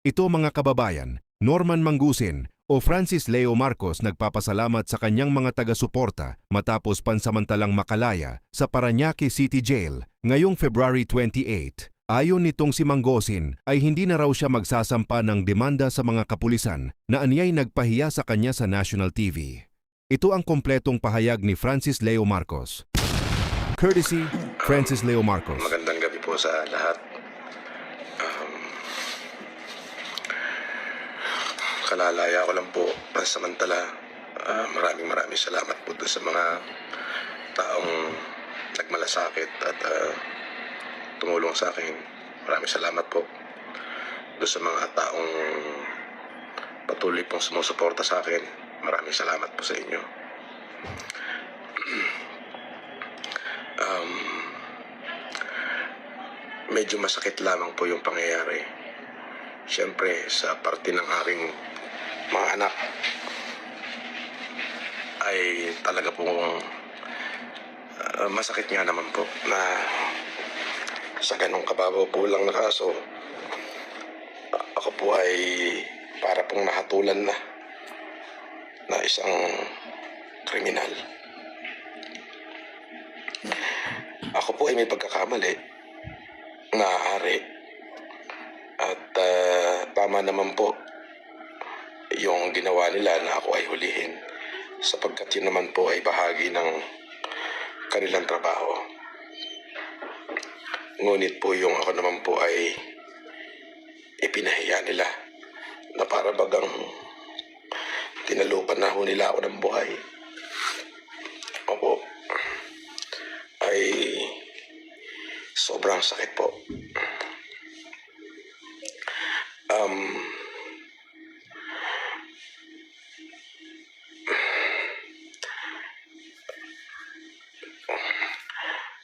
Ito mga kababayan, Norman Mangusin o Francis Leo Marcos nagpapasalamat sa kanyang mga taga-suporta matapos pansamantalang makalaya sa Parañaque City Jail ngayong February 28. Ayon nitong si Mangusin ay hindi na raw siya magsasampa ng demanda sa mga kapulisan na anyay nagpahiya sa kanya sa national TV. Ito ang kompletong pahayag ni Francis Leo Marcos. Courtesy, Francis Leo Marcos. Magandang gabi po sa lahat. Kalalaya ko lang po pansamantala. Maraming salamat po doon sa mga taong nagmalasakit at tumulong sa akin. Maraming salamat po doon sa mga taong patuloy pong sumusuporta sa akin. Maraming salamat po sa inyo. Medyo masakit lamang po yung pangyayari. Siyempre, sa parte ng aking mga anak ay talaga pong masakit nga naman po na sa ganong kababaw po lang na kaso ako po ay para pong nahatulan na isang kriminal. Ako po ay may pagkakamali, maaari, at tama naman po yung ginawa nila na ako ay hulihin sapagkat yun naman po ay bahagi ng kanilang trabaho. Ngunit po yung ako naman po ay ipinahiya nila na para bagang tinalupan na ho nila ako ng buhay. Opo, ay sobrang sakit po.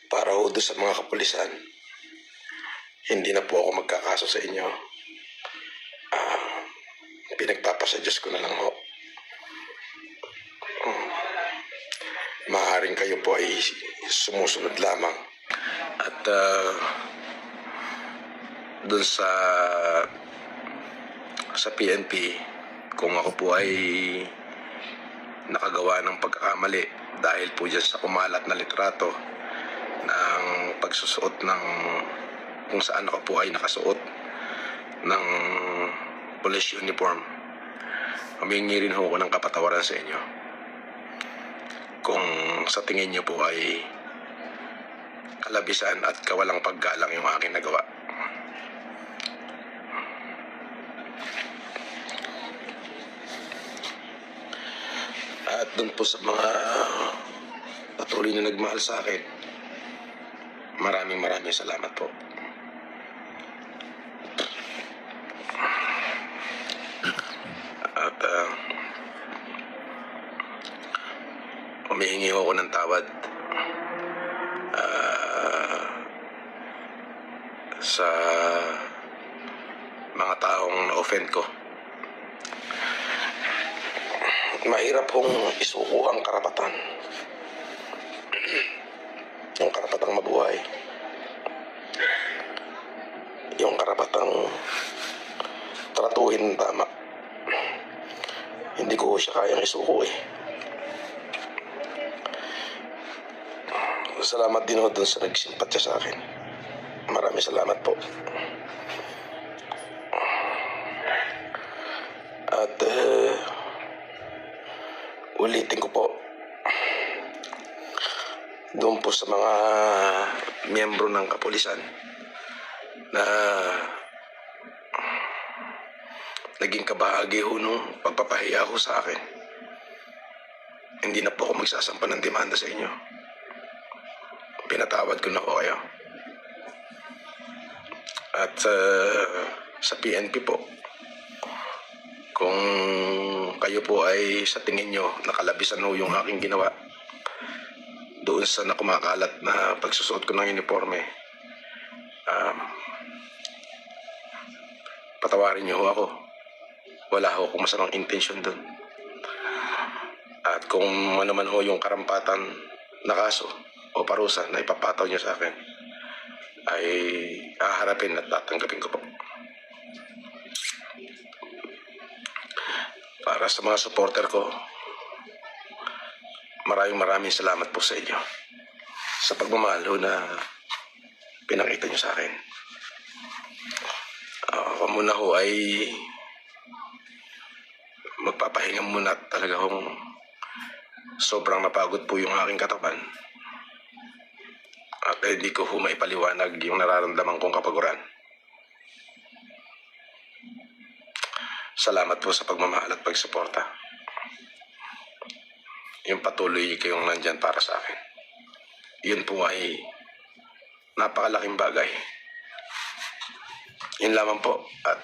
Para ho doon sa mga kapulisan, hindi na po ako magkakaso sa inyo. Pinagpapasa Diyos ko na lang ho. Maaaring kayo po ay sumusunod lamang. At doon sa PNP, kung ako po ay nakagawa ng pagkakamali dahil po dyan sa kumalat na litrato ng pagsusuot ng kung saan ako po ay nakasuot ng police uniform, humingi rin ho ako ng kapatawaran sa inyo kung sa tingin niyo po ay kalabisan at kawalang paggalang yung aking nagawa. At doon po sa mga patuloy na nagmahal sa akin, maraming salamat po. At humihingi ako ng tawad sa mga taong na-offend ko. Mahirap pong isuko ang karapatan. Yung karapatang mabuhay. Yung karapatang tratuhin ng tama. Hindi ko siya kayang isuko eh. Salamat din ho dun sa nagsimpatya sa akin. Maraming salamat po. At ulitin ko po, doon po sa mga miyembro ng kapulisan na naging kabahagi ho nung pagpapahiya ko sa akin, hindi na po ako magsasampa ng demanda sa inyo. Pinatawad ko na po kayo. At sa PNP po, kung kayo po ay sa tingin nyo nakalabisan ho yung aking ginawa doon sa nakumakalat na pagsusuot ko ng uniforme, patawarin nyo ho ako. Wala ho akong masamang intensyon doon. At kung ano man ho yung karampatan na kaso o parusa na ipapataw nyo sa akin, ay haharapin at tatanggapin ko po. Para sa mga supporter ko, maraming salamat po sa inyo. Sa pagmamahal na pinakita nyo sa akin. Ako muna ho ay magpapahinga muna at talaga hong sobrang napagod po yung aking katawan. At hindi ko ho maipaliwanag yung nararamdaman kong kapaguran. Salamat po sa pagmamahal at pagsuporta. Yung patuloy kayong nandyan para sa akin. Yun po ay napakalaking bagay. Yun lamang po at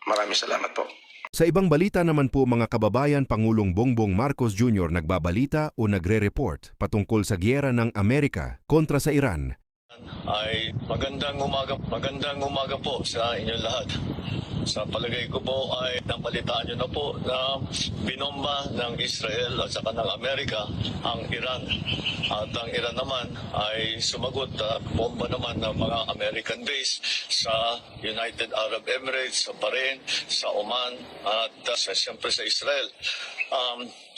maraming salamat po. Sa ibang balita naman po mga kababayan, Pangulong Bongbong Marcos Jr. nagbabalita o nagre-report patungkol sa giyera ng Amerika kontra sa Iran. Ay magandang umaga po sa inyong lahat. Sa palagay ko po ay napalitaan nyo na po na binomba ng Israel at saka ng Amerika ang Iran. At ang Iran naman ay sumagot at bomba naman ng mga American base sa United Arab Emirates, sa Bahrain, sa Oman at siyempre sa Israel.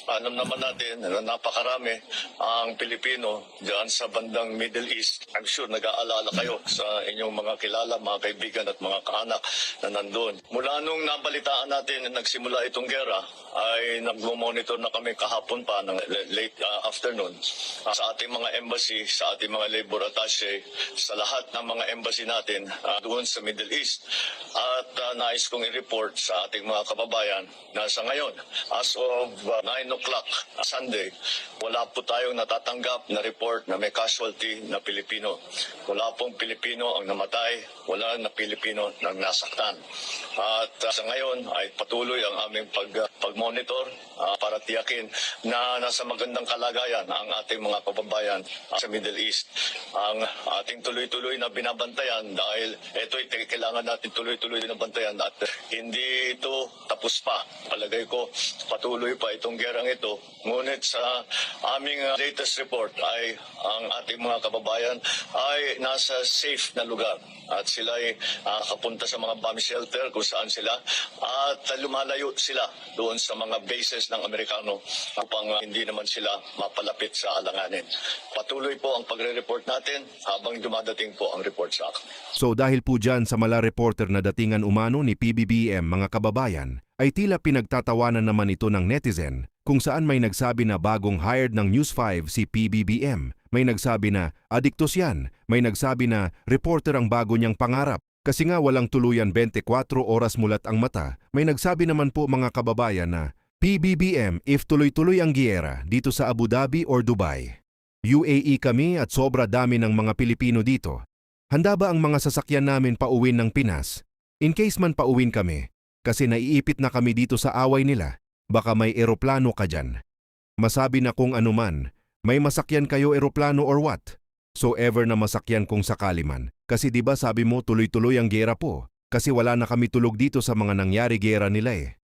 Alam naman natin na napakarami ang Pilipino diyan sa bandang Middle East. I'm sure nag-aalala kayo sa inyong mga kilala, mga kaibigan at mga kaanak na nandun. Mula nung nabalitaan natin na nagsimula itong gera, ay nag-monitor na kami kahapon pa ng late afternoon sa ating mga embassy, sa ating mga labor attache, sa lahat ng mga embassy natin doon sa Middle East. At nais kong i-report sa ating mga kababayan na sa ngayon, as of 9 o'clock Sunday, wala po tayong natatanggap na report na may casualty na Pilipino. Wala pong Pilipino ang namatay, wala na Pilipino na nasaktan. At sa ngayon ay patuloy ang aming pag-monitor para tiyakin na nasa magandang kalagayan ang ating mga kababayan sa Middle East. Ang ating tuloy-tuloy na binabantayan dahil ito'y kailangan natin tuloy-tuloy na bantayan at hindi ito tapos pa. Palagay ko patuloy pa itong gerang ito. Ngunit sa aming latest report ay ang ating mga kababayan ay nasa safe na lugar at sila ay kapunta sa mga bomb shelter kung saan sila at lumalayo sila doon sa mga bases ng Amerikano upang hindi naman sila mapalapit sa alanganin. Patuloy po ang pagre-report natin habang dumadating po ang report sa akin. So dahil po dyan sa mala reporter na datingan umano ni PBBM mga kababayan, ay tila pinagtatawanan naman ito ng netizen kung saan may nagsabi na bagong hired ng News 5 si PBBM. May nagsabi na adiktos yan, may nagsabi na reporter ang bago niyang pangarap. Kasi nga walang tuluyan 24 oras mulat ang mata, may nagsabi naman po mga kababayan na PBBM if tuloy-tuloy ang giyera dito sa Abu Dhabi or Dubai. UAE kami at sobra dami ng mga Pilipino dito. Handa ba ang mga sasakyan namin pauwin ng Pinas? In case man pauwin kami, kasi naiipit na kami dito sa away nila, baka may eroplano ka dyan. Masabi na kung ano man, may masakyan kayo eroplano or what? So ever na masakyan kung sakali man. Kasi 'di ba sabi mo tuloy-tuloy ang giyera po? Kasi wala na kami tulog dito sa mga nangyari giyera nila eh.